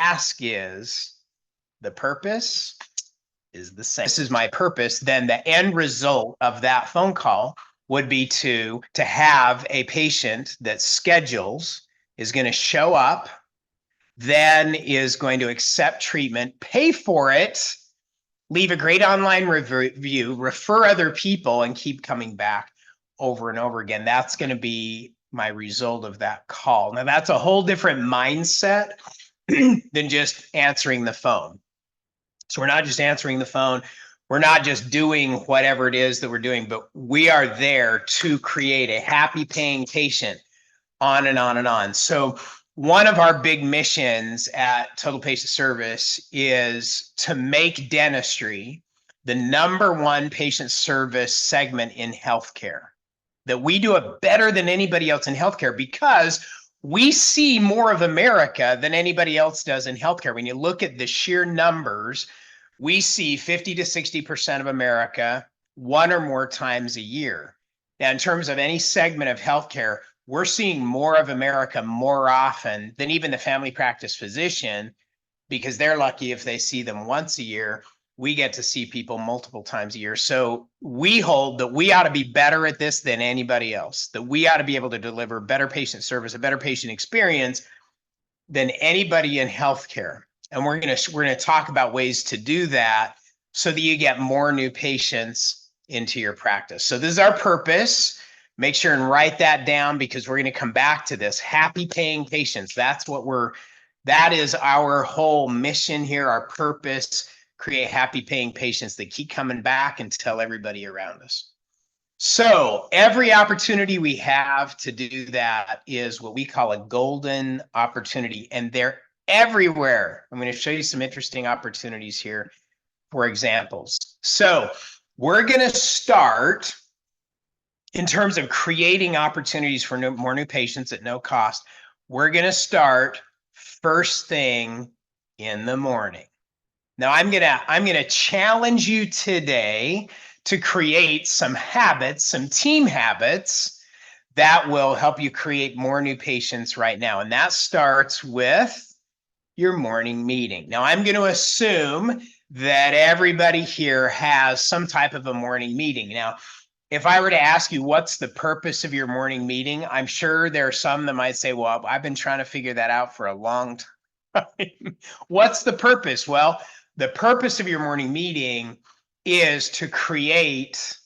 ask is the purpose is the same. This is my purpose. Then the end result of that phone call would be to have a patient that schedules, is going to show up, then is going to accept treatment, pay for it, leave a great online review, refer other people, and keep coming back over and over again. That's going to be my result of that call. Now, that's a whole different mindset than just answering the phone. So we're not just answering the phone. We're not just doing whatever it is that we're doing, but we are there to create a happy paying patient, on and on and on. So one of our big missions at Total Patient Service is to make dentistry the #1 patient service segment in healthcare. That we do it better than anybody else in healthcare because we see more of America than anybody else does in healthcare. When you look at the sheer numbers, we see 50 to 60% of America one or more times a year. Now, in terms of any segment of healthcare, we're seeing more of America more often than even the family practice physician, because they're lucky if they see them once a year. We get to see people multiple times a year. So we hold that we ought to be better at this than anybody else, that we ought to be able to deliver better patient service, a better patient experience than anybody in healthcare. And we're gonna talk about ways to do that so that you get more new patients into your practice. So this is our purpose. Make sure and write that down, because we're going to come back to this. Happy paying patients. That is our whole mission here, our purpose. Create happy paying patients that keep coming back and tell everybody around us. So every opportunity we have to do that is what we call a golden opportunity, and they're everywhere. I'm going to show you some interesting opportunities here for examples. So we're going to start in terms of creating opportunities for more new patients at no cost. We're going to start first thing in the morning. Now, I'm gonna challenge you today to create some habits, some team habits that will help you create more new patients right now. And that starts with your morning meeting. Now, I'm going to assume that everybody here has some type of a morning meeting. Now, if I were to ask you what's the purpose of your morning meeting, I'm sure there are some that might say, well, I've been trying to figure that out for a long time. What's the purpose? Well, the purpose of your morning meeting is to create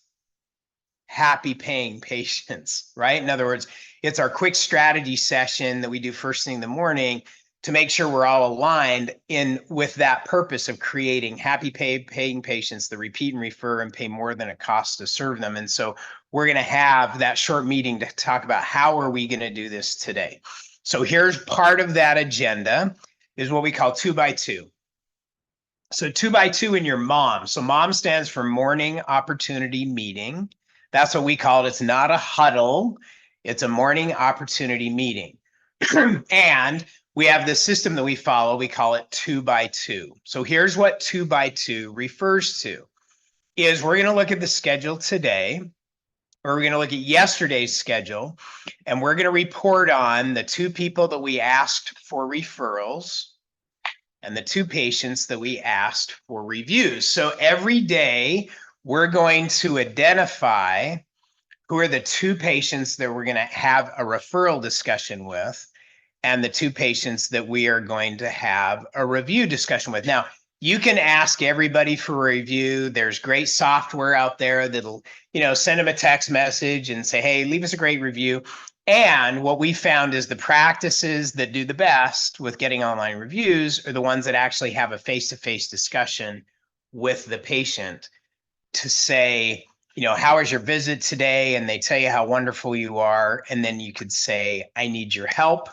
happy paying patients, right? In other words, it's our quick strategy session that we do first thing in the morning to make sure we're all aligned in with that purpose of creating happy paying patients that repeat and refer and pay more than it costs to serve them. And so we're going to have that short meeting to talk about how are we going to do this today. So here's part of that agenda is what we call 2x2. So 2x2 in your MOM. So MOM stands for Morning Opportunity Meeting. That's what we call it. It's not a huddle. It's a morning opportunity meeting. And we have this system that we follow. We call it 2x2. So here's what 2x2 refers to. Is we're going to look at the schedule today, or we're going to look at yesterday's schedule, and we're going to report on the 2 people that we asked for referrals and the 2 patients that we asked for reviews. So every day we're going to identify who are the 2 patients that we're going to have a referral discussion with and the 2 patients that we are going to have a review discussion with. Now, you can ask everybody for a review. There's great software out there that'll, send them a text message and say, hey, leave us a great review. And what we found is the practices that do the best with getting online reviews are the ones that actually have a face-to-face discussion with the patient to say, how was your visit today? And they tell you how wonderful you are. And then you could say, I need your help.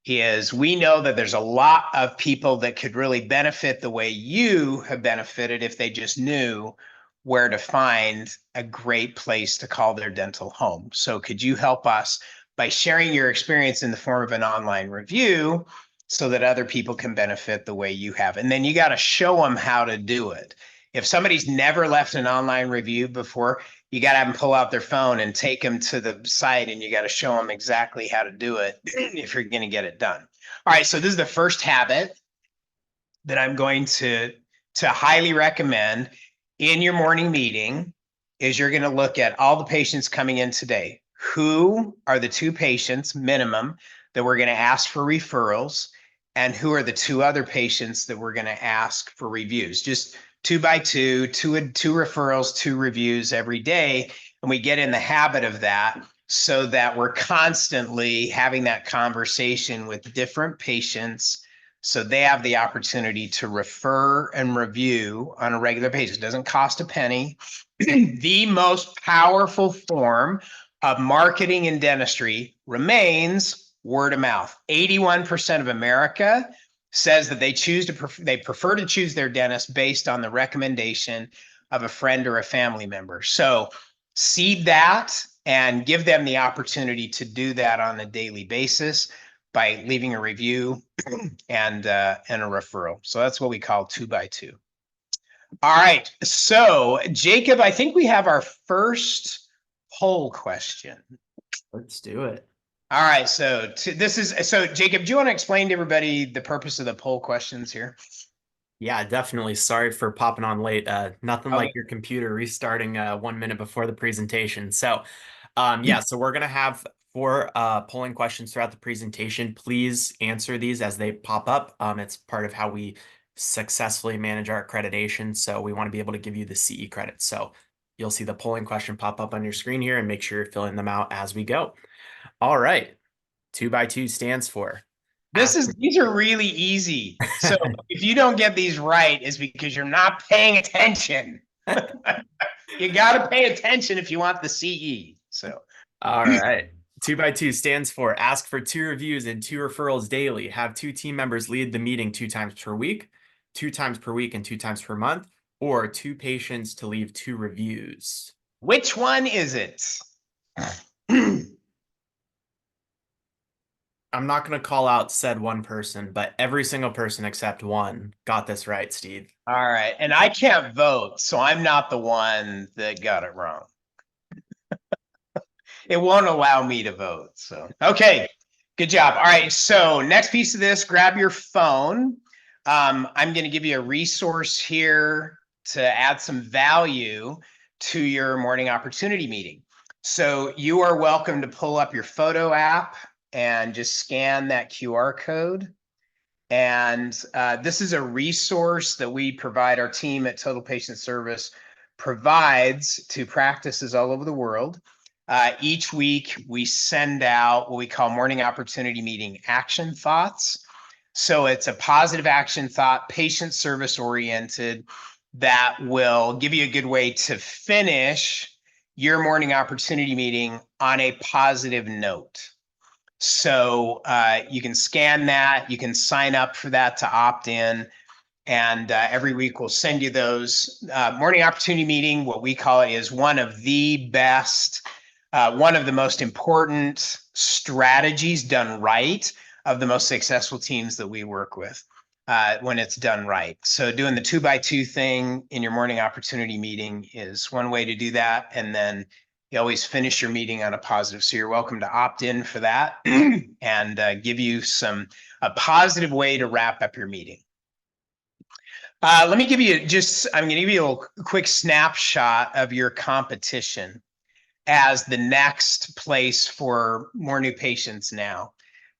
We know that there's a lot of people that could really benefit the way you have benefited if they just knew where to find a great place to call their dental home. So could you help us by sharing your experience in the form of an online review so that other people can benefit the way you have? And then you got to show them how to do it. If somebody's never left an online review before, you got to have them pull out their phone and take them to the site, and you got to show them exactly how to do it if you're going to get it done. All right, so this is the first habit, that I'm going to highly recommend in your morning meeting is you're going to look at all the patients coming in today. Who are the 2 patients minimum that we're going to ask for referrals, and who are the 2 other patients that we're going to ask for reviews? Just 2 by 2, two referrals, 2 reviews every day. And we get in the habit of that so that we're constantly having that conversation with different patients, so they have the opportunity to refer and review on a regular basis. It doesn't cost a penny. The most powerful form of marketing in dentistry remains word of mouth. 81% of America says that they prefer to choose their dentist based on the recommendation of a friend or a family member. So seed that and give them the opportunity to do that on a daily basis by leaving a review and a referral. So that's what we call 2 by 2. All right. So Jacob, I think we have our first poll question. Let's do it. All right. So Jacob, do you want to explain to everybody the purpose of the poll questions here? Yeah, definitely. Sorry for popping on late. Nothing Okay. like your computer restarting 1 minute before the presentation. So, yeah, so we're gonna have 4 polling questions throughout the presentation. Please answer these as they pop up. It's part of how we successfully manage our accreditation. So we want to be able to give you the CE credit. So you'll see the polling question pop up on your screen here, and make sure you're filling them out as we go. All right. 2 by 2 stands for. These are really easy. So if you don't get these right, it's because you're not paying attention. You got to pay attention if you want the CE. So All right. 2 by 2 stands for ask for 2 reviews and 2 referrals daily. Have 2 team members lead the meeting 2 times per week, 2 times per week, and 2 times per month, or 2 patients to leave 2 reviews. which one is it? I'm not going to call out said one person, but every single person except one got this right, Steve. All right. And I can't vote, so I'm not the one that got it wrong. It won't allow me to vote. So, okay. Good job. All right. So, next piece of this, grab your phone. I'm going to give you a resource here to add some value to your morning opportunity meeting. So, you are welcome to pull up your photo app and just scan that QR code. And this is a resource that we provide, our team at Total Patient Service provides to practices all over the world. Each week, we send out what we call morning opportunity meeting action thoughts. So it's a positive action thought, patient service oriented, that will give you a good way to finish your morning opportunity meeting on a positive note. So you can scan that, you can sign up for that to opt in. And every week we'll send you those. Morning opportunity meeting, what we call it, is one of the best, one of the most important strategies done right of the most successful teams that we work with when it's done right. So doing the 2 by 2 thing in your morning opportunity meeting is one way to do that. And then you always finish your meeting on a positive. So you're welcome to opt in for that and give you a positive way to wrap up your meeting. Let me give you I'm going to give you a quick snapshot of your competition as the next place for more new patients now.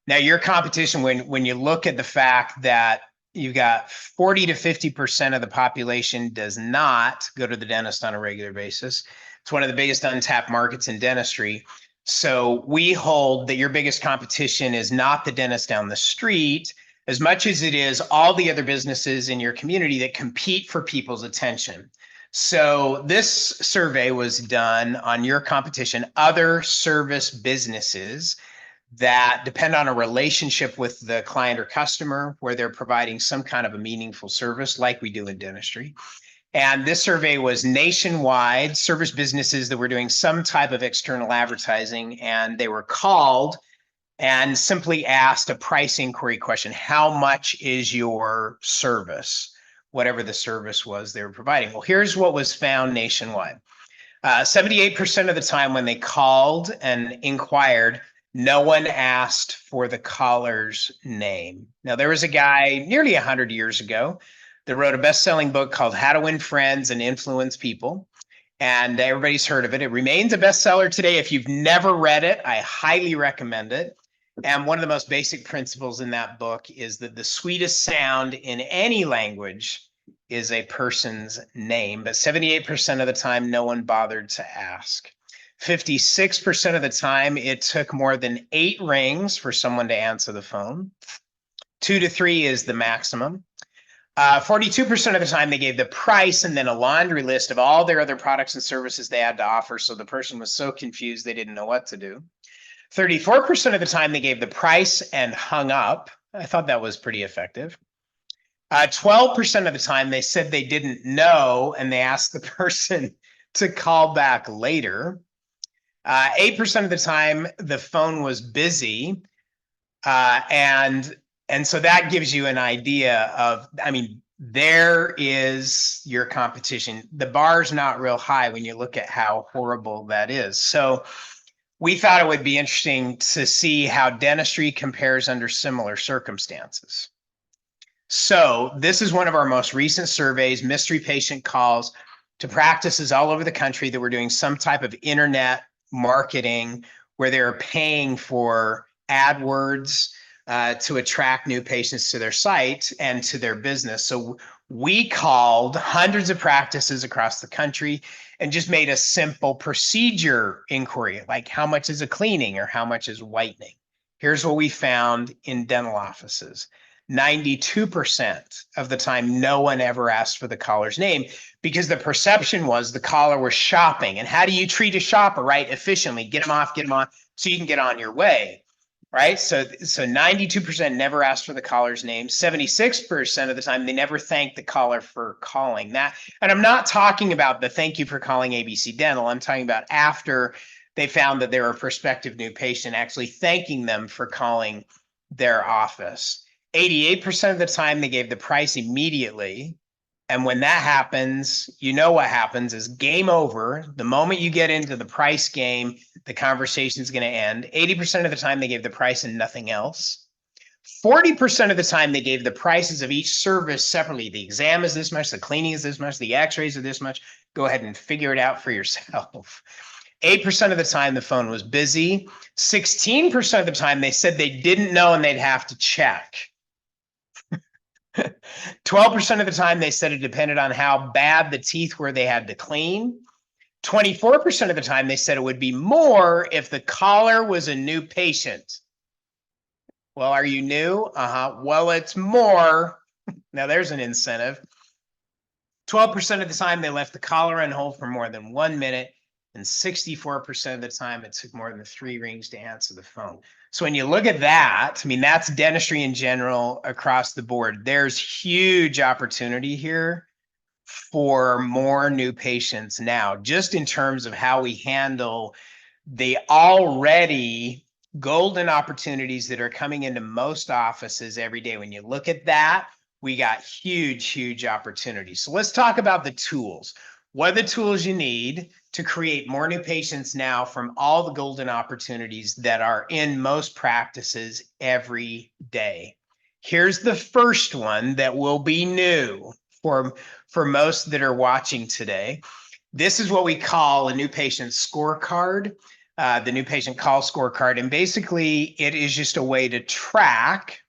Now, your competition, when you look at the fact that you've got 40 to 50% of the population does not go to the dentist on a regular basis. It's one of the biggest untapped markets in dentistry. So we hold that your biggest competition is not the dentist down the street, as much as it is all the other businesses in your community that compete for people's attention. So this survey was done on your competition, other service businesses that depend on a relationship with the client or customer where they're providing some kind of a meaningful service like we do in dentistry. And this survey was nationwide, service businesses that were doing some type of external advertising, and they were called and simply asked a price inquiry question. How much is your service? Whatever the service was they were providing. Well, here's what was found nationwide. 78% of the time when they called and inquired, no one asked for the caller's name. Now, there was a guy nearly 100 years ago that wrote a best-selling book called How to Win Friends and Influence People. And everybody's heard of it. It remains a bestseller today. If you've never read it, I highly recommend it. And one of the most basic principles in that book is that the sweetest sound in any language is a person's name, but 78% of the time, no one bothered to ask. 56% of the time, it took more than 8 rings for someone to answer the phone. 2 to 3 is the maximum. 42% of the time, they gave the price and then a laundry list of all their other products and services they had to offer. So the person was so confused, they didn't know what to do. 34% of the time, they gave the price and hung up. I thought that was pretty effective. 12% of the time, they said they didn't know and they asked the person to call back later. 8% of the time, the phone was busy. And so that gives you an idea of, I mean, there is your competition. The bar's not real high when you look at how horrible that is. So we thought it would be interesting to see how dentistry compares under similar circumstances. So this is one of our most recent surveys, mystery patient calls to practices all over the country that were doing some type of internet marketing where they're paying for AdWords to attract new patients to their site and to their business. So we called hundreds of practices across the country and just made a simple procedure inquiry, like how much is a cleaning or how much is whitening? Here's what we found in dental offices. 92% of the time, no one ever asked for the caller's name because the perception was the caller was shopping. And how do you treat a shopper, right? Efficiently, get them off, so you can get on your way, right? So 92% never asked for the caller's name. 76% of the time, they never thanked the caller for calling that. And I'm not talking about the thank you for calling ABC Dental. I'm talking about after they found that they were a prospective new patient, actually thanking them for calling their office. 88% of the time, they gave the price immediately. And when that happens, you know what happens is game over. The moment you get into the price game, the conversation is going to end. 80% of the time, they gave the price and nothing else. 40% of the time, they gave the prices of each service separately. The exam is this much, the cleaning is this much, the x-rays are this much. Go ahead and figure it out for yourself. 8% of the time, the phone was busy. 16% of the time, they said they didn't know and they'd have to check. 12% of the time, they said it depended on how bad the teeth were they had to clean. 24% of the time, they said it would be more if the caller was a new patient. Well, are you new? Well, it's more. Now, there's an incentive. 12% of the time, they left the caller on hold for more than 1 minute. And 64% of the time, it took more than 3 rings to answer the phone. So when you look at that, I mean, that's dentistry in general across the board. There's huge opportunity here for more new patients now, just in terms of how we handle the already golden opportunities that are coming into most offices every day. When you look at that, we got huge opportunities. So let's talk about the tools. What are the tools you need to create more new patients now from all the golden opportunities that are in most practices every day? Here's the first one that will be new for most that are watching today. This is what we call a new patient scorecard, the new patient call scorecard. And basically, it is just a way to track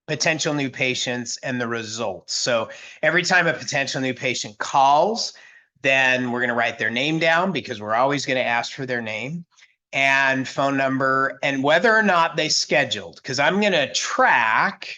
potential new patients and the results. So every time a potential new patient calls, then we're going to write their name down because we're always going to ask for their name and phone number and whether or not they scheduled, because I'm going to track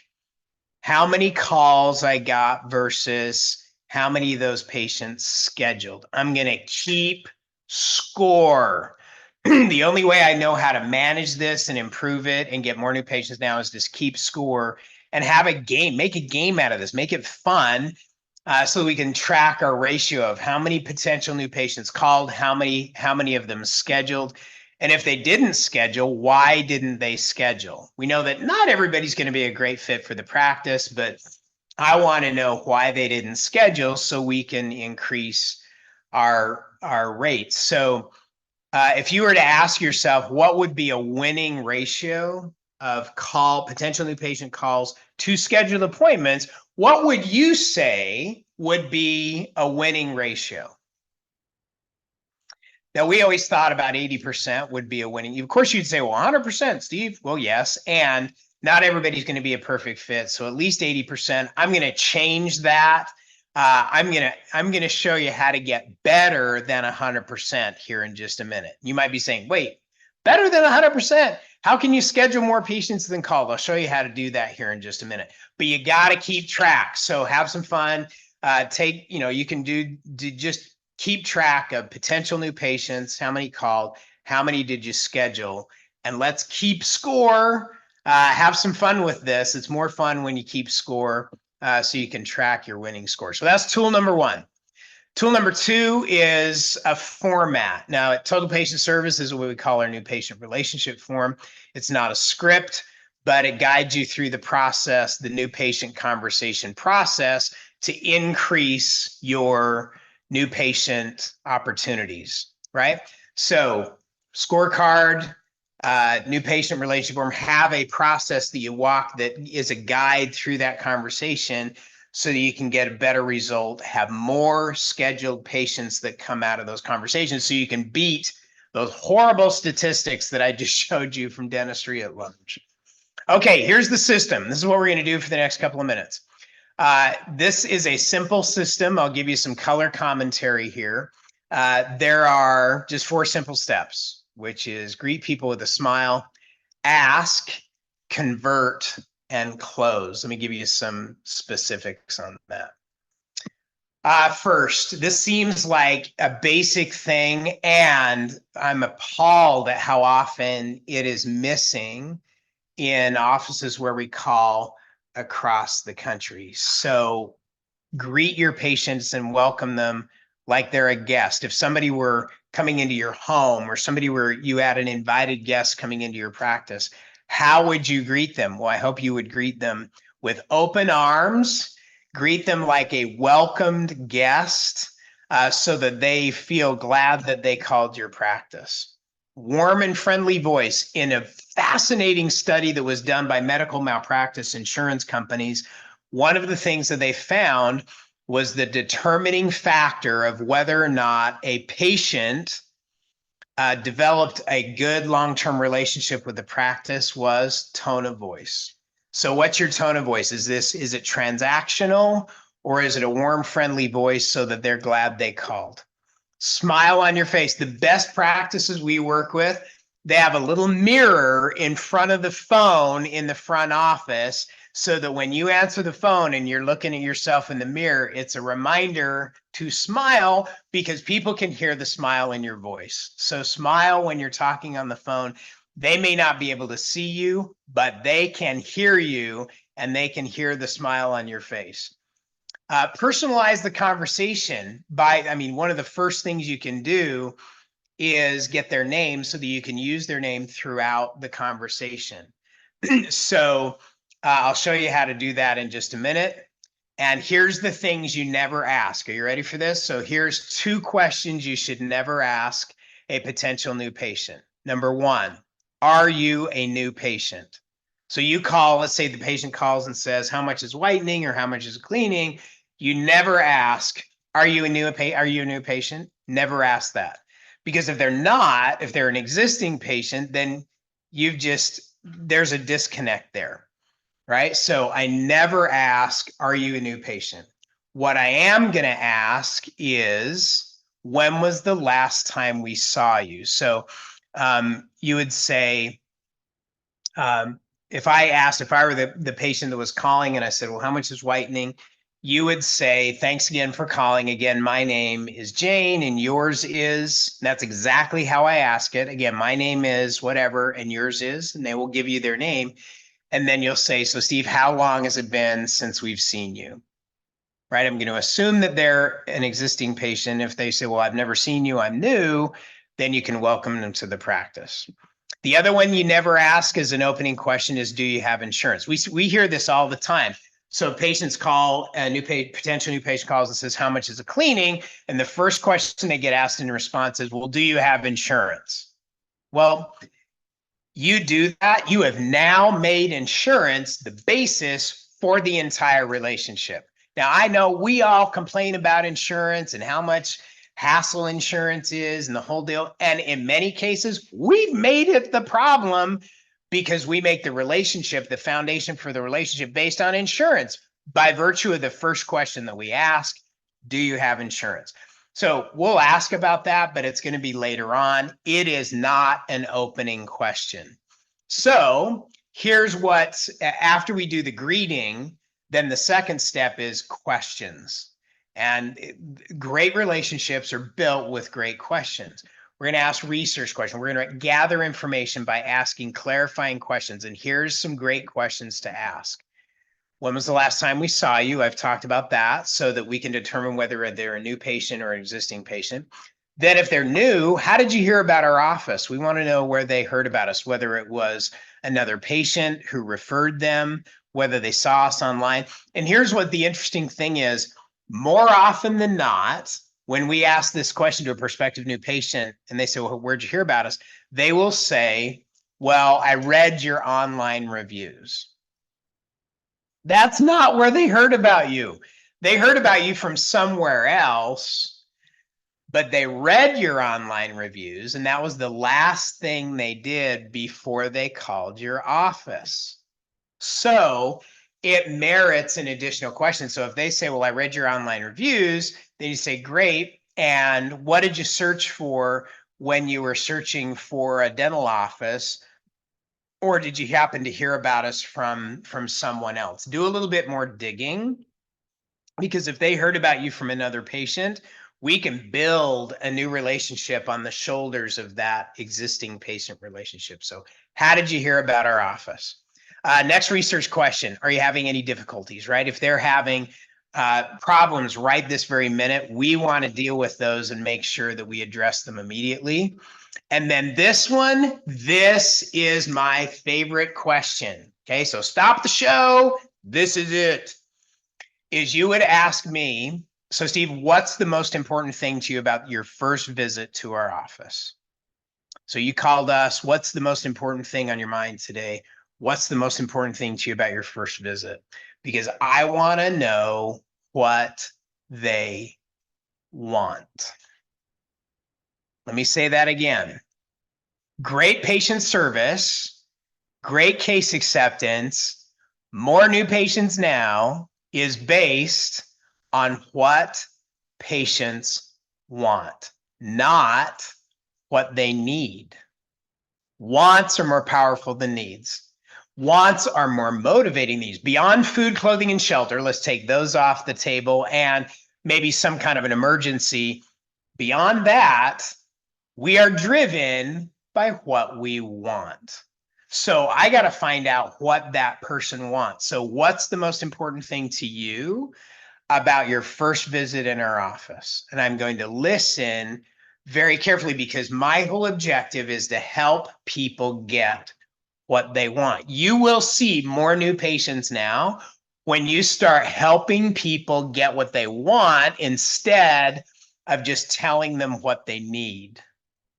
how many calls I got versus how many of those patients scheduled. I'm going to keep score. The only way I know how to manage this and improve it and get more new patients now is just keep score and have a game, make a game out of this, make it fun. So we can track our ratio of how many potential new patients called, how many of them scheduled, and if they didn't schedule, why didn't they schedule? We know that not everybody's going to be a great fit for the practice, but I want to know why they didn't schedule so we can increase our rates. So If you were to ask yourself, what would be a winning ratio of potential new patient calls to scheduled appointments, what would you say would be a winning ratio? Now, we always thought about 80% would be a winning. Of course, you'd say, well, 100%, Steve. Well, yes. And not everybody's going to be a perfect fit. So at least 80%. I'm going to change that. I'm gonna show you how to get better than 100% here in just a minute. You might be saying, wait, better than 100%? How can you schedule more patients than called? I'll show you how to do that here in just a minute. But you got to keep track. So have some fun. You can do just keep track of potential new patients, how many called, how many did you schedule, and let's keep score. Have some fun with this. It's more fun when you keep score. So you can track your winning score. So that's tool number one. Tool number two is a format. Now, at Total Patient Service is what we call our new patient relationship form. It's not a script, but it guides you through the process, the new patient conversation process, to increase your new patient opportunities, right? So scorecard, new patient relationship form, have a process that you walk that is a guide through that conversation so that you can get a better result, have more scheduled patients that come out of those conversations so you can beat those horrible statistics that I just showed you from dentistry at lunch. Okay, here's the system. This is what we're going to do for the next couple of minutes. This is a simple system. I'll give you some color commentary here. There are just 4 simple steps, which is greet people with a smile, ask, convert, and close. Let me give you some specifics on that. First, this seems like a basic thing, and I'm appalled at how often it is missing in offices where we call across the country. So greet your patients and welcome them like they're a guest. If somebody were coming into your home or you had an invited guest coming into your practice, how would you greet them? Well, I hope you would greet them with open arms, greet them like a welcomed guest, so that they feel glad that they called your practice. Warm and friendly voice. In a fascinating study that was done by medical malpractice insurance companies, one of the things that they found was the determining factor of whether or not a patient developed a good long-term relationship with the practice was tone of voice. So what's your tone of voice? Is it transactional, or is it a warm, friendly voice so that they're glad they called? Smile on your face. The best practices we work with, they have a little mirror in front of the phone in the front office, so that when you answer the phone and you're looking at yourself in the mirror, it's a reminder to smile, because people can hear the smile in your voice. So smile when you're talking on the phone. They may not be able to see you, but they can hear you, and they can hear the smile on your face. Personalize the conversation one of the first things you can do is get their name so that you can use their name throughout the conversation. So I'll show you how to do that in just a minute. And here's the things you never ask. Are you ready for this? So here's 2 questions you should never ask a potential new patient. Number 1, are you a new patient? So you call, let's say the patient calls and says, how much is whitening or how much is cleaning? You never ask, are you a new patient? Never ask that. Because if they're an existing patient, then there's a disconnect there, right? So I never ask, are you a new patient? What I am going to ask is, when was the last time we saw you? So you would say, if I were the patient that was calling and I said, well, how much is whitening? You would say, thanks again for calling. Again, my name is Jane and yours is, that's exactly how I ask it. Again, my name is whatever and yours is, and they will give you their name. And then you'll say, so Steve, how long has it been since we've seen you? Right? I'm going to assume that they're an existing patient. If they say, well, I've never seen you, I'm new, then you can welcome them to the practice. The other one you never ask as an opening question is, do you have insurance? We hear this all the time. So patients call, a potential new patient calls and says, how much is a cleaning? And the first question they get asked in response is, well, do you have insurance? Well, you do that, you have now made insurance the basis for the entire relationship. Now, I know we all complain about insurance and how much hassle insurance is and the whole deal. And in many cases, we've made it the problem because we make the relationship, the foundation for the relationship based on insurance by virtue of the first question that we ask, do you have insurance? So we'll ask about that, but it's going to be later on. It is not an opening question. So here's what, after we do the greeting, then the second step is questions. And great relationships are built with great questions. We're going to ask research questions. We're going to gather information by asking clarifying questions. And here's some great questions to ask. When was the last time we saw you? I've talked about that so that we can determine whether they're a new patient or an existing patient. Then if they're new, how did you hear about our office? We want to know where they heard about us, whether it was another patient who referred them, whether they saw us online. And here's what the interesting thing is, more often than not, when we ask this question to a prospective new patient and they say, well, where'd you hear about us? They will say, well, I read your online reviews. That's not where they heard about you. They heard about you from somewhere else, but they read your online reviews, and that was the last thing they did before they called your office. So it merits an additional question. So if they say, well, I read your online reviews, then you say, great. And what did you search for when you were searching for a dental office? Or did you happen to hear about us from someone else? Do a little bit more digging, because if they heard about you from another patient, we can build a new relationship on the shoulders of that existing patient relationship. So how did you hear about our office? Next research question, are you having any difficulties, right? If they're having problems right this very minute, we want to deal with those and make sure that we address them immediately. And then this one, this is my favorite question. Okay, so stop the show. This is it. Is you would ask me, so Steve, what's the most important thing to you about your first visit to our office? So you called us. What's the most important thing on your mind today? What's the most important thing to you about your first visit? Because I want to know what they want. Let me say that again. Great patient service, great case acceptance, more new patients now is based on what patients want, not what they need. Wants are more powerful than needs. Wants are more motivating needs. Beyond food, clothing, and shelter, let's take those off the table, and maybe some kind of an emergency. Beyond that, we are driven by what we want. So I got to find out what that person wants. So what's the most important thing to you about your first visit in our office? And I'm going to listen very carefully, because my whole objective is to help people get what they want. You will see more new patients now when you start helping people get what they want instead of just telling them what they need.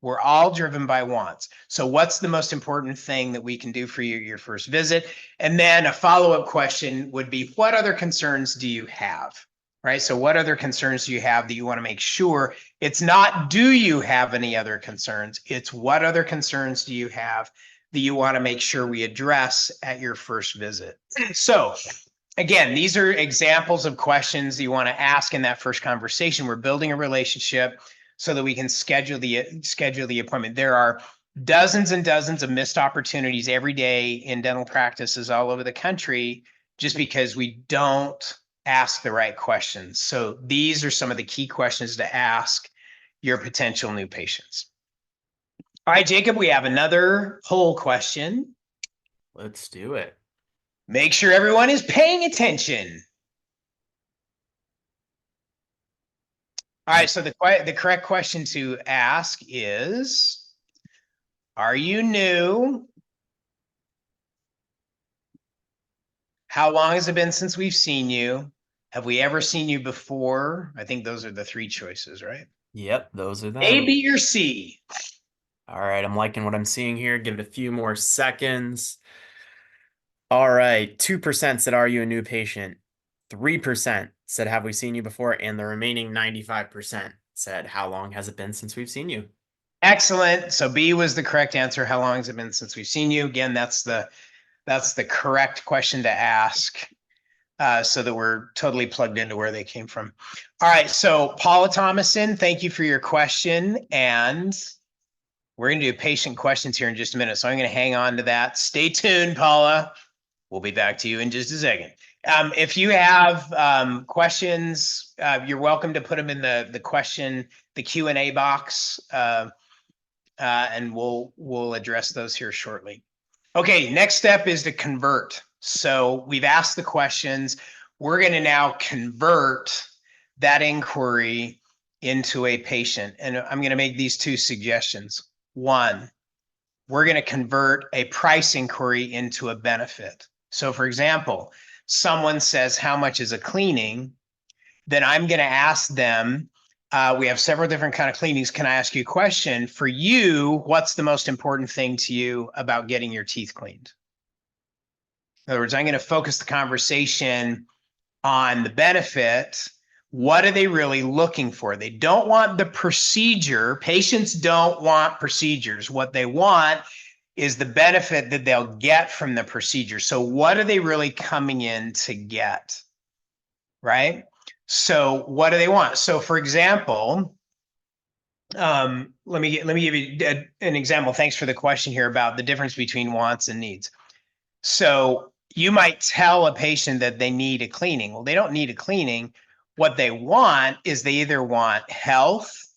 We're all driven by wants. So what's the most important thing that we can do for you your first visit? And then a follow-up question would be, what other concerns do you have? Right? So what other concerns do you have that you want to make sure? It's not, do you have any other concerns? It's what other concerns do you have that you want to make sure we address at your first visit? So again, these are examples of questions you want to ask in that first conversation. We're building a relationship so that we can schedule the appointment. There are dozens and dozens of missed opportunities every day in dental practices all over the country just because we don't ask the right questions. So these are some of the key questions to ask your potential new patients. All right, Jacob, we have another poll question. Let's do it. Make sure everyone is paying attention. All right, so the correct question to ask is, are you new? how long has it been since we've seen you? Have we ever seen you before? I think those are the three choices, right? Yep, those are A, them. B, or C. All right, I'm liking what I'm seeing here. Give it a few more seconds. All right, 2% said, "Are you a new patient?" 3% said, "Have we seen you before?" And the remaining 95% said, "How long has it been since we've seen you?" Excellent. So B was the correct answer. How long has it been since we've seen you? Again, that's the correct question to ask, so that we're totally plugged into where they came from. All right. So Paula Thomason, thank you for your question. And we're going to do patient questions here in just a minute. So I'm going to hang on to that. Stay tuned, Paula. We'll be back to you in just a second. If you have questions, you're welcome to put them in the Q&A box, and we'll address those here shortly. Okay, next step is to convert. So we've asked the questions. We're going to now convert that inquiry into a patient. And I'm going to make these two suggestions. One, we're going to convert a price inquiry into a benefit. So for example, someone says, how much is a cleaning? Then I'm going to ask them, we have several different kind of cleanings. Can I ask you a question? For you, what's the most important thing to you about getting your teeth cleaned? In other words, I'm going to focus the conversation on the benefit. What are they really looking for? They don't want the procedure. Patients don't want procedures. What they want is the benefit that they'll get from the procedure. So what are they really coming in to get? Right? So what do they want? So for example, let me give you an example. Thanks for the question here about the difference between wants and needs. So you might tell a patient that they need a cleaning. Well, they don't need a cleaning. What they want is they either want health,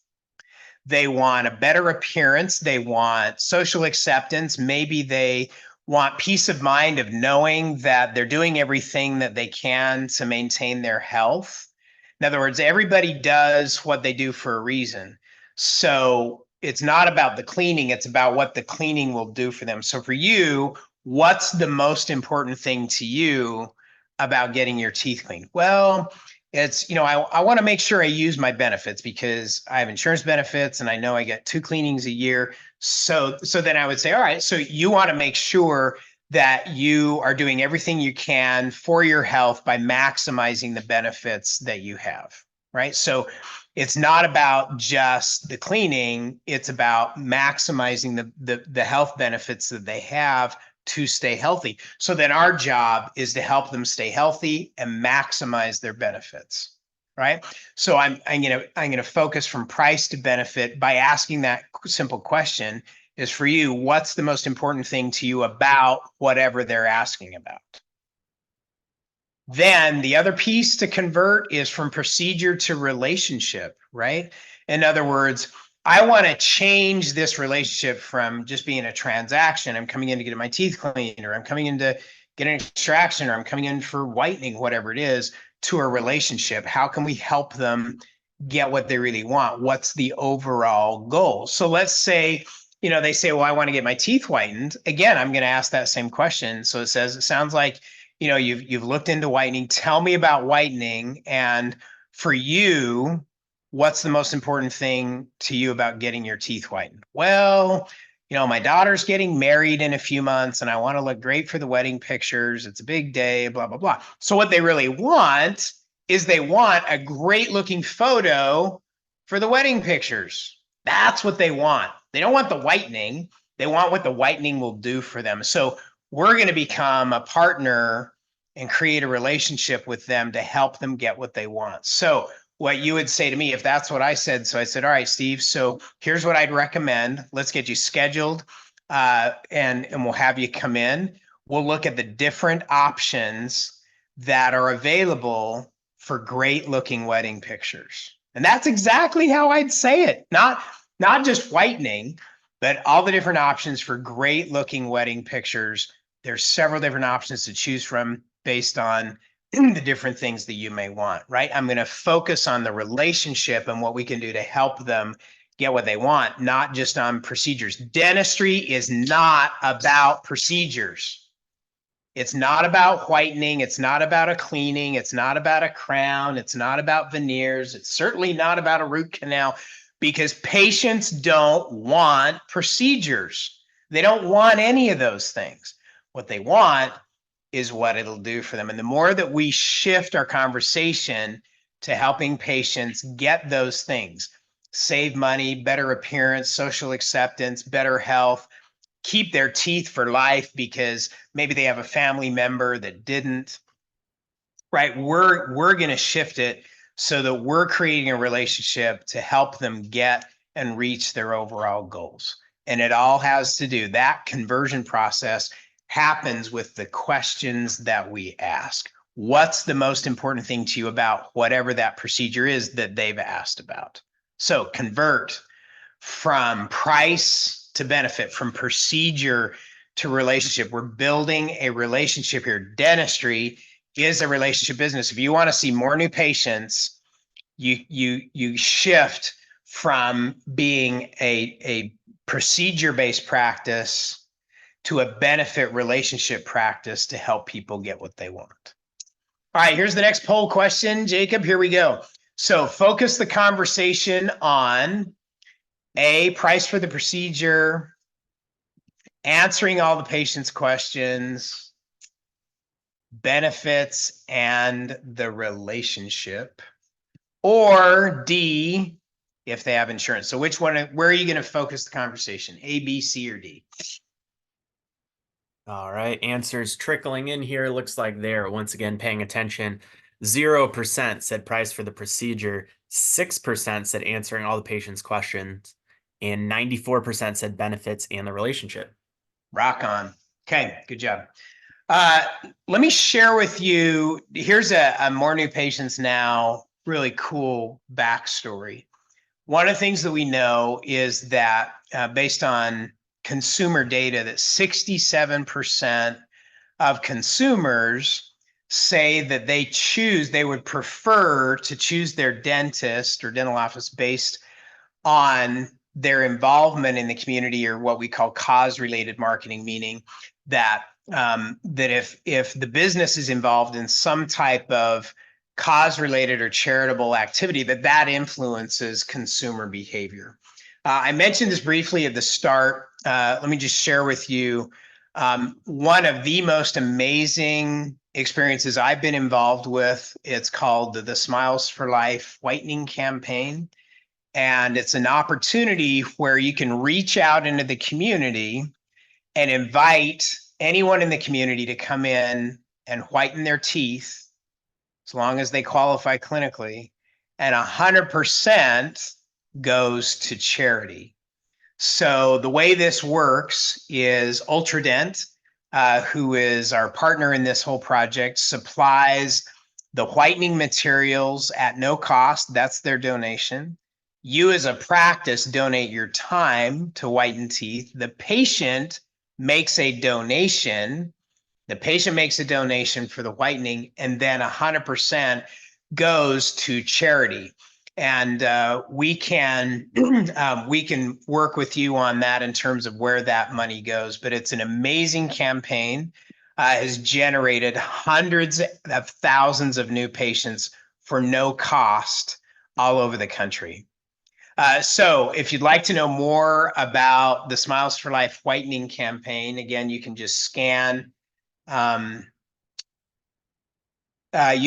they want a better appearance, they want social acceptance, maybe they want peace of mind of knowing that they're doing everything that they can to maintain their health. In other words, everybody does what they do for a reason. So it's not about the cleaning, it's about what the cleaning will do for them. So for you, what's the most important thing to you about getting your teeth cleaned? Well, it's, I want to make sure I use my benefits because I have insurance benefits and I know I get 2 cleanings a year. So then I would say, all right, so you want to make sure that you are doing everything you can for your health by maximizing the benefits that you have, right? So it's not about just the cleaning, it's about maximizing the health benefits that they have to stay healthy. So then our job is to help them stay healthy and maximize their benefits, right? So I'm gonna focus from price to benefit by asking that simple question is for you, what's the most important thing to you about whatever they're asking about? Then the other piece to convert is from procedure to relationship, right? In other words, I want to change this relationship from just being a transaction. I'm coming in to get my teeth cleaned, or I'm coming in to get an extraction, or I'm coming in for whitening, whatever it is, to a relationship. How can we help them get what they really want? What's the overall goal? So let's say, they say, well, I want to get my teeth whitened. Again, I'm going to ask that same question. So it sounds like, you've looked into whitening. Tell me about whitening. And for you, what's the most important thing to you about getting your teeth whitened? Well, my daughter's getting married in a few months and I want to look great for the wedding pictures. It's a big day, blah, blah, blah. So what they really want is they want a great looking photo for the wedding pictures. That's what they want. They don't want the whitening. They want what the whitening will do for them. So we're going to become a partner and create a relationship with them to help them get what they want. So what you would say to me, if that's what I said, so I said, all right, Steve, so here's what I'd recommend. Let's get you scheduled, and we'll have you come in. We'll look at the different options that are available for great looking wedding pictures. And that's exactly how I'd say it. Not just whitening, but all the different options for great looking wedding pictures. There's several different options to choose from based on the different things that you may want, right? I'm going to focus on the relationship and what we can do to help them get what they want, not just on procedures. Dentistry is not about procedures. It's not about whitening. It's not about a cleaning. It's not about a crown. It's not about veneers. It's certainly not about a root canal, because patients don't want procedures. They don't want any of those things. What they want is what it'll do for them. And the more that we shift our conversation to helping patients get those things, save money, better appearance, social acceptance, better health, keep their teeth for life because maybe they have a family member that didn't, right? We're going to shift it so that we're creating a relationship to help them get and reach their overall goals. And it all has to do, that conversion process happens with the questions that we ask. What's the most important thing to you about whatever that procedure is that they've asked about? So convert from price to benefit, from procedure to relationship. We're building a relationship here. Dentistry is a relationship business. If you want to see more new patients, you shift from being a procedure-based practice to a benefit relationship practice to help people get what they want. All right, here's the next poll question, Jacob. Here we go. So focus the conversation on A, price for the procedure, answering all the patient's questions, benefits, and the relationship, or D, if they have insurance. So which one, where are you going to focus the conversation? A, B, C, or D? All right, answers trickling in here. Looks like they're once again paying attention. 0% said price for the procedure, 6% said answering all the patient's questions, and 94% said benefits and the relationship. Rock on. Okay, good job. Let me share with you, here's a more new patients now, really cool backstory. One of the things that we know is that based on consumer data, that 67% of consumers say that they would prefer to choose their dentist or dental office based on their involvement in the community, or what we call cause-related marketing, meaning that that if the business is involved in some type of cause-related or charitable activity, that influences consumer behavior. I mentioned this briefly at the start. Let me just share with you one of the most amazing experiences I've been involved with. It's called the Smiles for Life Whitening Campaign. And it's an opportunity where you can reach out into the community and invite anyone in the community to come in and whiten their teeth, as long as they qualify clinically, and 100% goes to charity. So the way this works is Ultradent, who is our partner in this whole project, supplies the whitening materials at no cost. That's their donation. You as a practice donate your time to whiten teeth. The patient makes a donation. The patient makes a donation for the whitening, and then 100% goes to charity. And we can work with you on that in terms of where that money goes. But it's an amazing campaign. Has generated hundreds of thousands of new patients for no cost all over the country. So if you'd like to know more about the Smiles for Life Whitening campaign, again, you can just scan you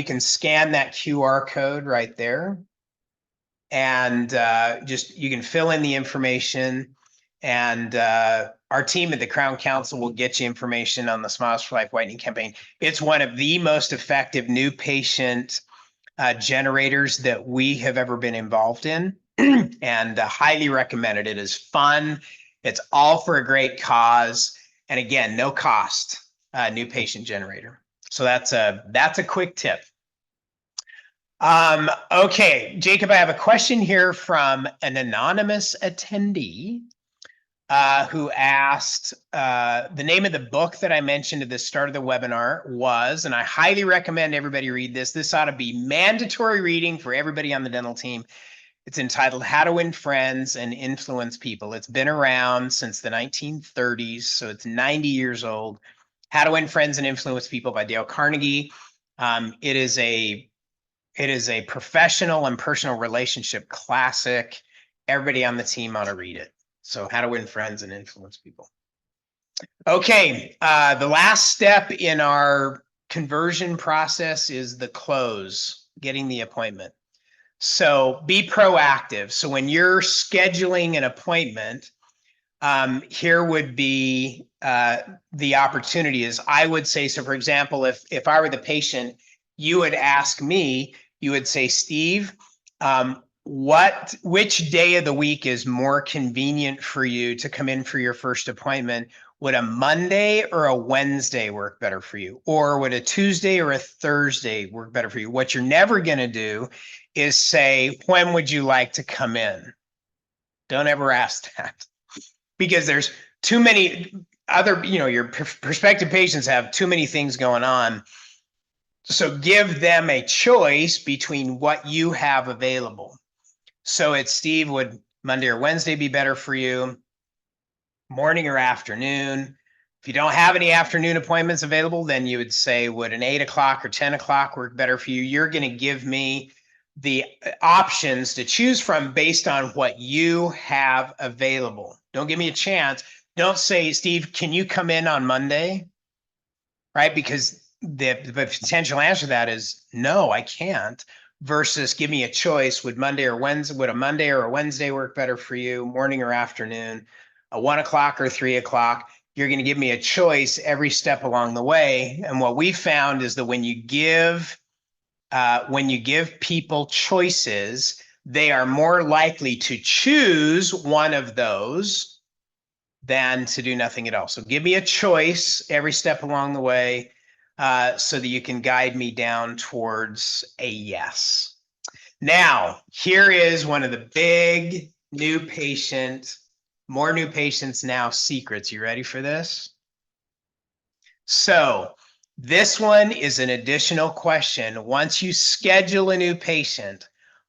can scan that QR code right there, and you can fill in the information, and our team at the Crown Council will get you information on the Smiles for Life Whitening campaign. It's one of the most effective new patient generators that we have ever been involved in, and highly recommended. It is fun. It's all for a great cause. And again, no cost, new patient generator. So that's a quick tip. Okay, Jacob, I have a question here from an anonymous attendee who asked, the name of the book that I mentioned at the start of the webinar was, and I highly recommend everybody read this. This ought to be mandatory reading for everybody on the dental team. It's entitled How to Win Friends and Influence People. It's been around since the 1930s, so it's 90 years old. How to Win Friends and Influence People by Dale Carnegie. It is a professional and personal relationship classic. Everybody on the team ought to read it. So How to Win Friends and Influence People. Okay, the last step in our conversion process is the close, getting the appointment. So be proactive. So when you're scheduling an appointment, here would be the opportunity is I would say, so for example, if I were the patient, you would ask me, you would say, Steve, which day of the week is more convenient for you to come in for your first appointment? Would a Monday or a Wednesday work better for you? Or would a Tuesday or a Thursday work better for you? What you're never going to do is say, when would you like to come in? Don't ever ask that, because there's too many other, your prospective patients have too many things going on. So give them a choice between what you have available. So it's, Steve, would Monday or Wednesday be better for you? Morning or afternoon? If you don't have any afternoon appointments available, then you would say, would an 8 o'clock or 10 o'clock work better for you? You're going to give me the options to choose from based on what you have available. Don't give me a chance. Don't say, Steve, can you come in on Monday? Right? Because the potential answer to that is no, I can't. Versus give me a choice. Would a Monday or a Wednesday work better for you? Morning or afternoon? A 1 o'clock or 3 o'clock? You're going to give me a choice every step along the way. And what we found is that when you give people choices, they are more likely to choose one of those than to do nothing at all. So give me a choice every step along the way, so that you can guide me down towards a yes. Now, here is one of the big more new patients now secrets. You ready for this? So this one is an additional question. Once you schedule a new patient,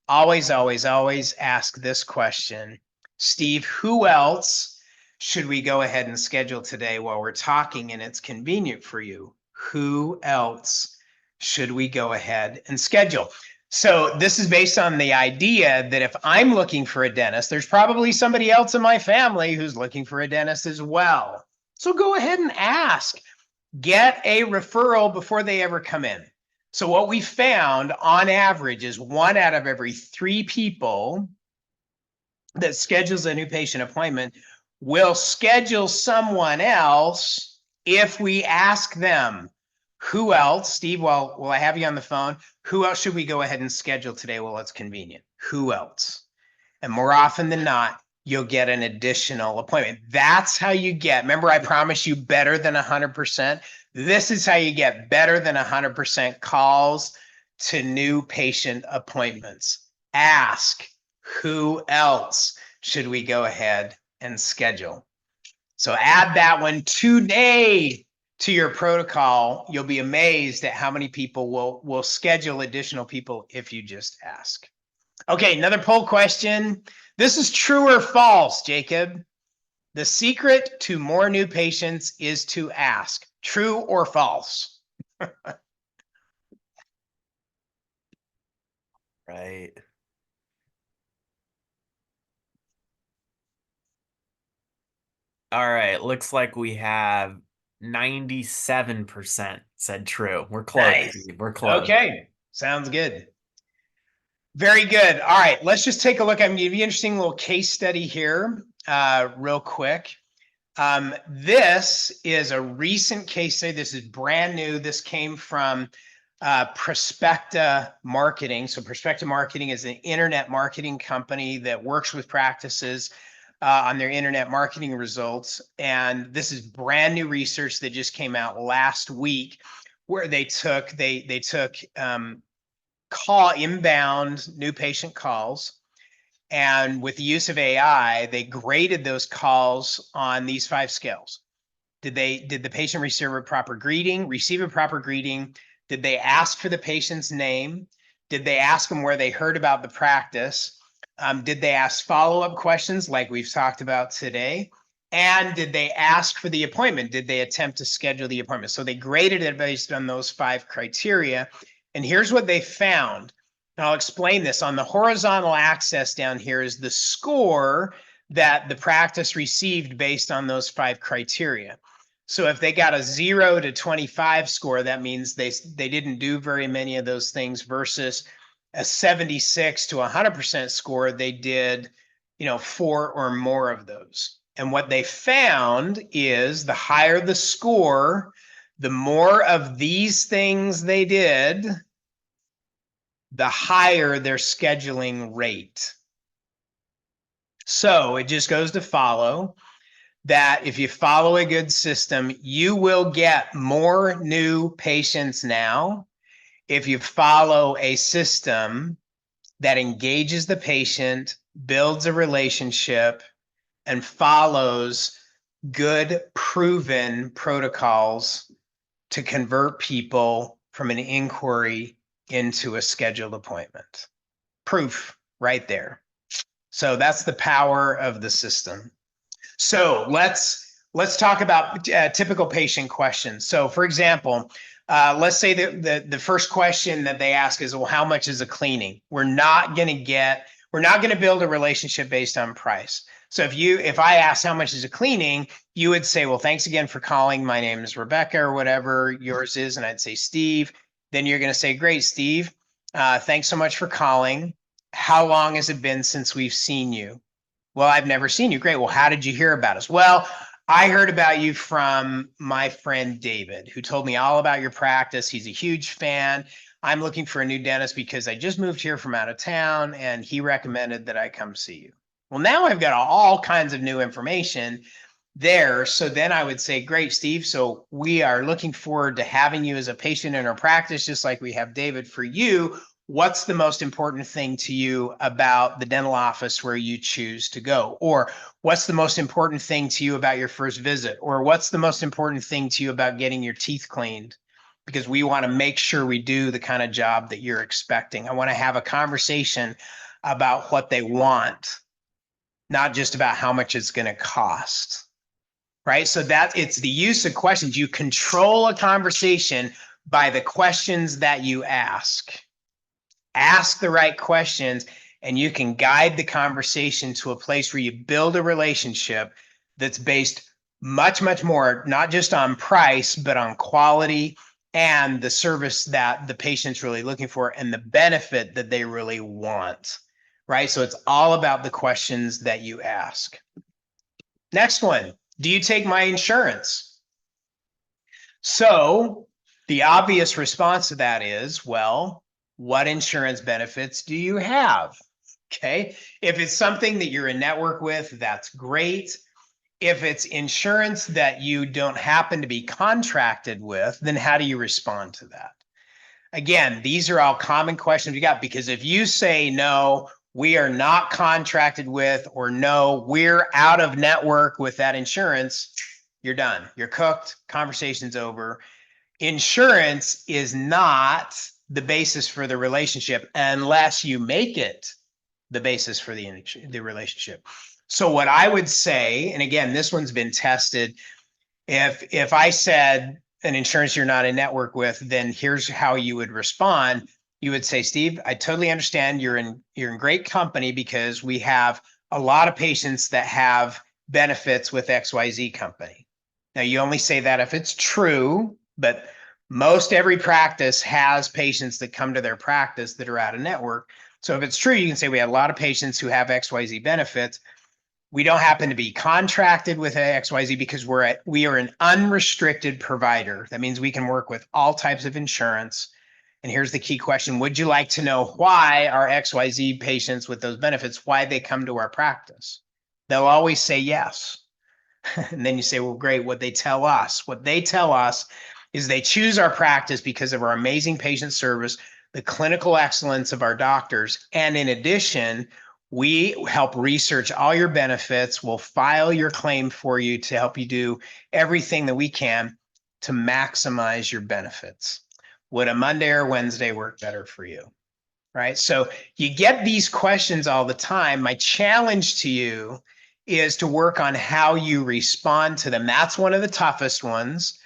always, always, always ask this question. Steve, who else should we go ahead and schedule today while we're talking and it's convenient for you? Who else should we go ahead and schedule? So this is based on the idea that if I'm looking for a dentist, there's probably somebody else in my family who's looking for a dentist as well. So go ahead and ask. Get a referral before they ever come in. So what we found on average is 1 out of every 3 people that schedules a new patient appointment will schedule someone else if we ask them. Who else, Steve, while I have you on the phone, who else should we go ahead and schedule today while it's convenient? Who else? And more often than not, you'll get an additional appointment. That's how you get, remember I promised you better than 100%? This is how you get better than 100% calls to new patient appointments. Ask, who else should we go ahead and schedule? So add that one today to your protocol. You'll be amazed at how many people will schedule additional people if you just ask. Okay, another poll question. This is true or false, Jacob? The secret to more new patients is to ask. True or false? Right. All right. Looks like we have 97% said true. We're close, Nice. Steve. We're close. Okay, sounds good. Very good. All right, let's just take a look. I'm going to give you an interesting little case study here real quick. This is a recent case study. This is brand new. This came from Prospecta Marketing. So Prospecta Marketing is an internet marketing company that works with practices on their internet marketing results. And this is brand new research that just came out last week, where they took inbound new patient calls, and with the use of AI, they graded those calls on these 5 scales. Did the patient receive a proper greeting? Did they ask for the patient's name? Did they ask them where they heard about the practice? Did they ask follow-up questions like we've talked about today? And did they ask for the appointment? Did they attempt to schedule the appointment? So they graded it based on those 5 criteria. And here's what they found. And I'll explain this. On the horizontal axis down here is the score that the practice received based on those 5 criteria. So if they got a 0 to 25 score, that means they didn't do very many of those things, versus a 76 to 100% score, they did, 4 or more of those. And what they found is the higher the score, the more of these things they did, the higher their scheduling rate. So it just goes to follow that if you follow a good system, you will get more new patients now if you follow a system that engages the patient, builds a relationship, and follows good, proven protocols to convert people from an inquiry into a scheduled appointment. Proof right there. So that's the power of the system. So let's talk about typical patient questions. So for example, let's say that the first question that they ask is, well, how much is a cleaning? We're not going to build a relationship based on price. So if I ask how much is a cleaning, you would say, well, thanks again for calling. My name is Rebecca, or whatever yours is. And I'd say, Steve. Then you're going to say, great, Steve. Thanks so much for calling. How long has it been since we've seen you? Well, I've never seen you. Great. Well, how did you hear about us? Well, I heard about you from my friend David, who told me all about your practice. He's a huge fan. I'm looking for a new dentist because I just moved here from out of town, and he recommended that I come see you. Well, now I've got all kinds of new information there. So then I would say, great, Steve. So we are looking forward to having you as a patient in our practice, just like we have David for you. What's the most important thing to you about the dental office where you choose to go? Or what's the most important thing to you about your first visit? Or what's the most important thing to you about getting your teeth cleaned? Because we want to make sure we do the kind of job that you're expecting. I want to have a conversation about what they want, not just about how much it's going to cost. Right? So that it's the use of questions. You control a conversation by the questions that you ask. Ask the right questions, and you can guide the conversation to a place where you build a relationship that's based much, much more, not just on price, but on quality and the service that the patient's really looking for and the benefit that they really want, right? So it's all about the questions that you ask. Next one, do you take my insurance? So the obvious response to that is, well, what insurance benefits do you have? Okay. If it's something that you're in network with, that's great. If it's insurance that you don't happen to be contracted with, then how do you respond to that? Again, these are all common questions we got, because if you say, no, we are not contracted with, or no, we're out of network with that insurance, you're done. You're cooked. Conversation's over. Insurance is not the basis for the relationship unless you make it the basis for the relationship. So what I would say, and again, this one's been tested. If I said an insurance you're not in network with, then here's how you would respond. You would say, Steve, I totally understand you're in great company, because we have a lot of patients that have benefits with XYZ company. Now, you only say that if it's true, but most every practice has patients that come to their practice that are out of network. So if it's true, you can say we have a lot of patients who have XYZ benefits. We don't happen to be contracted with XYZ because we are an unrestricted provider. That means we can work with all types of insurance. And here's the key question. Would you like to know why our XYZ patients with those benefits, why they come to our practice? They'll always say yes. And then you say, well, great. What they tell us is they choose our practice because of our amazing patient service, the clinical excellence of our doctors. And in addition, we help research all your benefits. We'll file your claim for you to help you do everything that we can to maximize your benefits. Would a Monday or Wednesday work better for you? Right? So you get these questions all the time. My challenge to you is to work on how you respond to them. That's one of the toughest ones.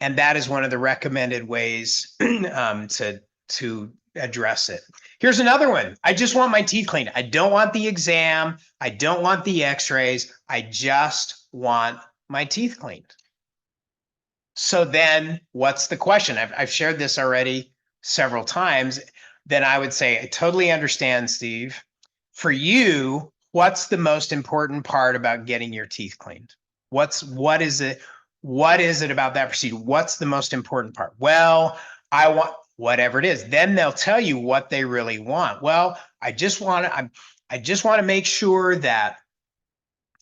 And that is one of the recommended ways to address it. Here's another one. I just want my teeth cleaned. I don't want the exam. I don't want the x-rays. I just want my teeth cleaned. So then what's the question? I've shared this already several times. Then I would say, I totally understand, Steve. For you, what's the most important part about getting your teeth cleaned? What is it about that procedure? What's the most important part? Well, I want whatever it is. Then they'll tell you what they really want. Well, I just want to make sure that,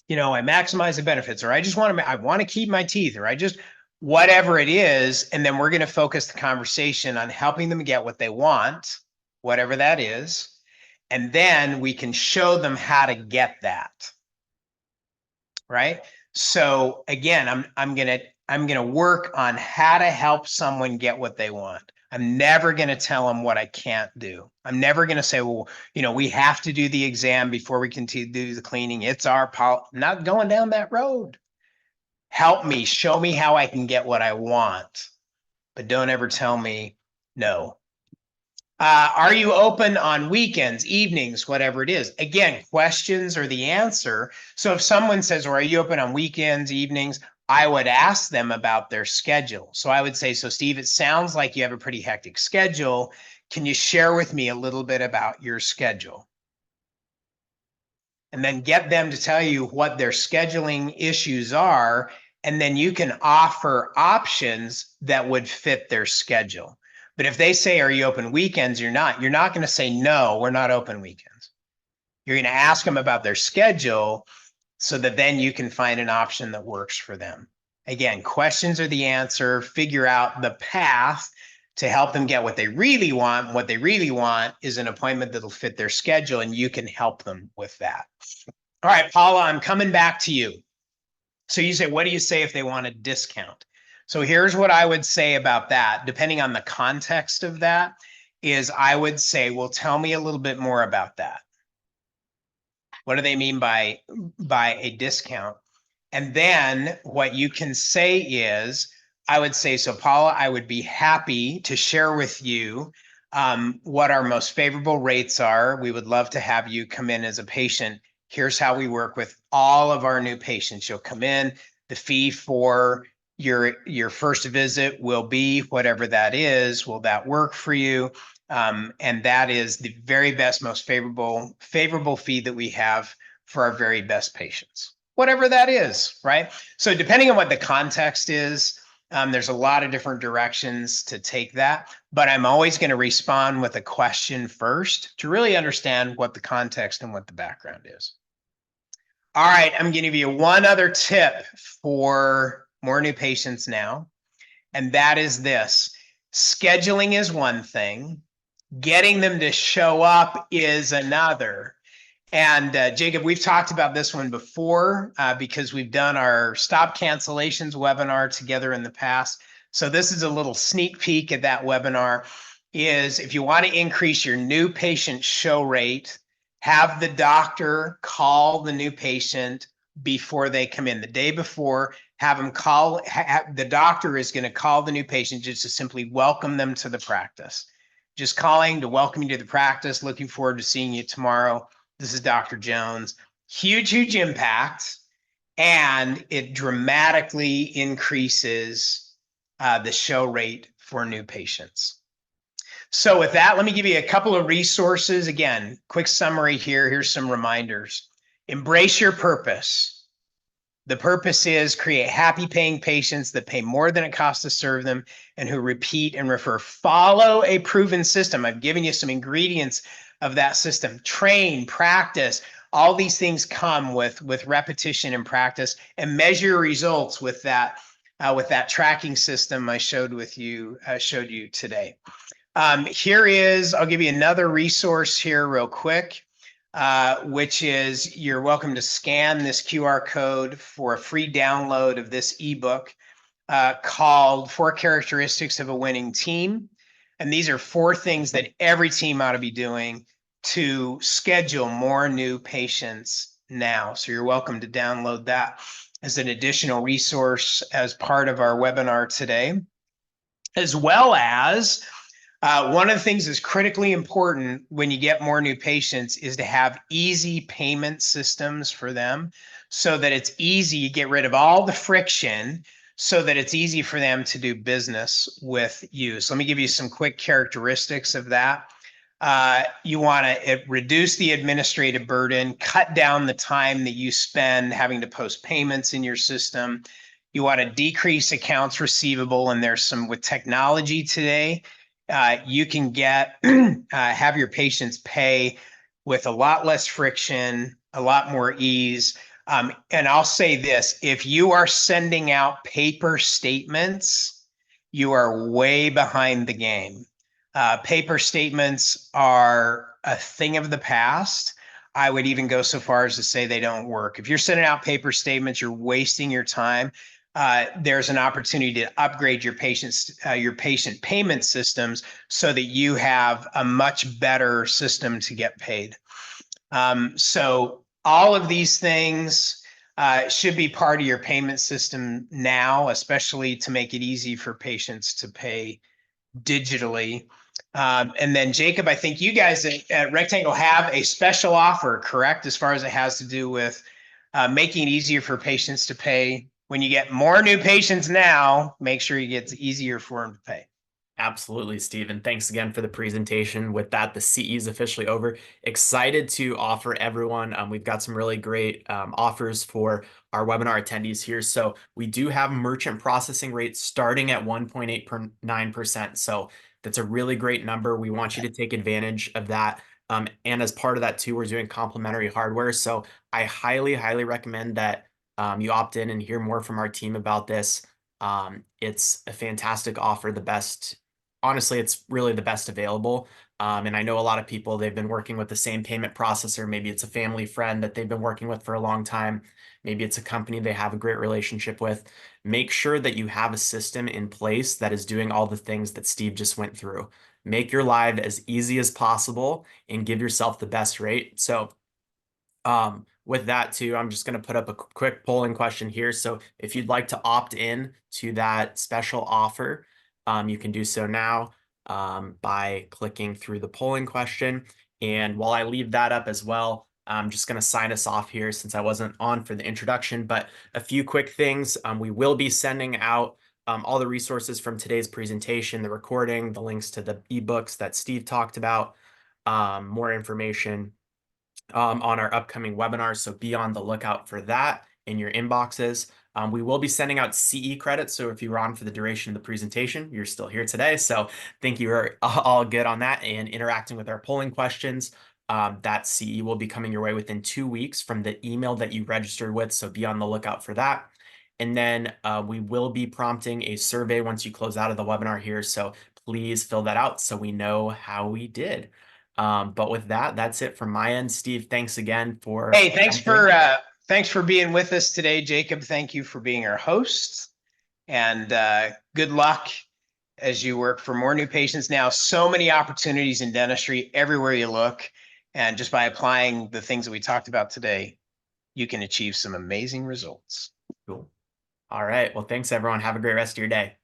I maximize the benefits, or I want to keep my teeth, or whatever it is. And then we're going to focus the conversation on helping them get what they want, whatever that is. And then we can show them how to get that. Right. So again, I'm going to work on how to help someone get what they want. I'm never going to tell them what I can't do. I'm never going to say, well, we have to do the exam before we can do the cleaning. It's our policy. I'm not going down that road. Help me, show me how I can get what I want, but don't ever tell me no. Are you open on weekends, evenings, whatever it is? Again, questions are the answer. So if someone says, well, are you open on weekends, evenings? I would ask them about their schedule. So I would say, so Steve, it sounds like you have a pretty hectic schedule. Can you share with me a little bit about your schedule? And then get them to tell you what their scheduling issues are. And then you can offer options that would fit their schedule. But if they say, are you open weekends? You're not going to say, no, we're not open weekends. You're going to ask them about their schedule so that then you can find an option that works for them. Again, questions are the answer. Figure out the path to help them get what they really want. What they really want is an appointment that'll fit their schedule, and you can help them with that. All right, Paula, I'm coming back to you. So you say, what do you say if they want a discount? So here's what I would say about that, depending on the context of that, is I would say, well, tell me a little bit more about that. What do they mean by a discount? And then what you can say is, I would say, so Paula, I would be happy to share with you what our most favorable rates are. We would love to have you come in as a patient. Here's how we work with all of our new patients. You'll come in, the fee for your first visit will be whatever that is. Will that work for you? And that is the very best, most favorable fee that we have for our very best patients, whatever that is, right? So depending on what the context is, there's a lot of different directions to take that, but I'm always going to respond with a question first to really understand what the context and what the background is. All right, I'm going to give you one other tip for more new patients now, and that is this. Scheduling is one thing. Getting them to show up is another. And Jacob, we've talked about this one before because we've done our Stop Cancellations webinar together in the past. So this is a little sneak peek at that webinar. Is if you want to increase your new patient show rate, have the doctor call the new patient before they come in. The day before, have them call, the doctor is going to call the new patient just to simply welcome them to the practice. Just calling to welcome you to the practice. Looking forward to seeing you tomorrow. This is Dr. Jones. Huge, huge impact. And it dramatically increases the show rate for new patients. So with that, let me give you a couple of resources. Again, quick summary here. Here's some reminders. Embrace your purpose. The purpose is create happy paying patients that pay more than it costs to serve them and who repeat and refer. Follow a proven system. I've given you some ingredients of that system. Train, practice. All these things come with repetition and practice, and measure results with that tracking system I showed you today. Here is, I'll give you another resource here real quick, which is you're welcome to scan this QR code for a free download of this ebook called 4 Characteristics of a Winning Team. And these are 4 things that every team ought to be doing to schedule more new patients now. So you're welcome to download that as an additional resource as part of our webinar today, as well as one of the things that's critically important when you get more new patients is to have easy payment systems for them so that it's easy. You get rid of all the friction so that it's easy for them to do business with you. So let me give you some quick characteristics of that. You want to reduce the administrative burden, cut down the time that you spend having to post payments in your system. You want to decrease accounts receivable, and there's some with technology today. You can get have your patients pay with a lot less friction, a lot more ease. And I'll say this, if you are sending out paper statements, you are way behind the game. Paper statements are a thing of the past. I would even go so far as to say they don't work. If you're sending out paper statements, you're wasting your time. There's an opportunity to upgrade your patient payment systems so that you have a much better system to get paid. So all of these things should be part of your payment system now, especially to make it easy for patients to pay digitally. And then Jacob, I think you guys at Rectangle have a special offer, correct? As far as it has to do with making it easier for patients to pay. When you get more new patients now, make sure it gets easier for them to pay. Absolutely, Stephen. Thanks again for the presentation. With that, the CE is officially over. Excited to offer everyone. We've got some really great offers for our webinar attendees here. So we do have merchant processing rates starting at 1.89%. So that's a really great number. We want you to take advantage of that. And as part of that too, we're doing complimentary hardware. So I highly, highly recommend that you opt in and hear more from our team about this. It's a fantastic offer, the best. Honestly, it's really the best available. And I know a lot of people, they've been working with the same payment processor. Maybe it's a family friend that they've been working with for a long time. Maybe it's a company they have a great relationship with. Make sure that you have a system in place that is doing all the things that Steve just went through. Make your life as easy as possible and give yourself the best rate. So with that too, I'm just going to put up a quick polling question here. So if you'd like to opt in to that special offer, you can do so now by clicking through the polling question. And while I leave that up as well, I'm just going to sign us off here since I wasn't on for the introduction, but a few quick things. We will be sending out all the resources from today's presentation, the recording, the links to the ebooks that Steve talked about, more information on our upcoming webinars. So be on the lookout for that in your inboxes. We will be sending out CE credits. So if you were on for the duration of the presentation, you're still here today. So think you are all good on that and interacting with our polling questions. That CE will be coming your way within 2 weeks from the email that you registered with. So be on the lookout for that. And then we will be prompting a survey once you close out of the webinar here. So please fill that out so we know how we did. But with that, that's it from my end. Steve, thanks again for. Hey, thanks for being with us today, Jacob. Thank you for being our host, and good luck as you work for more new patients. Now, so many opportunities in dentistry everywhere you look, and just by applying the things that we talked about today, you can achieve some amazing results. Cool. All right. Well, thanks everyone. Have a great rest of your day.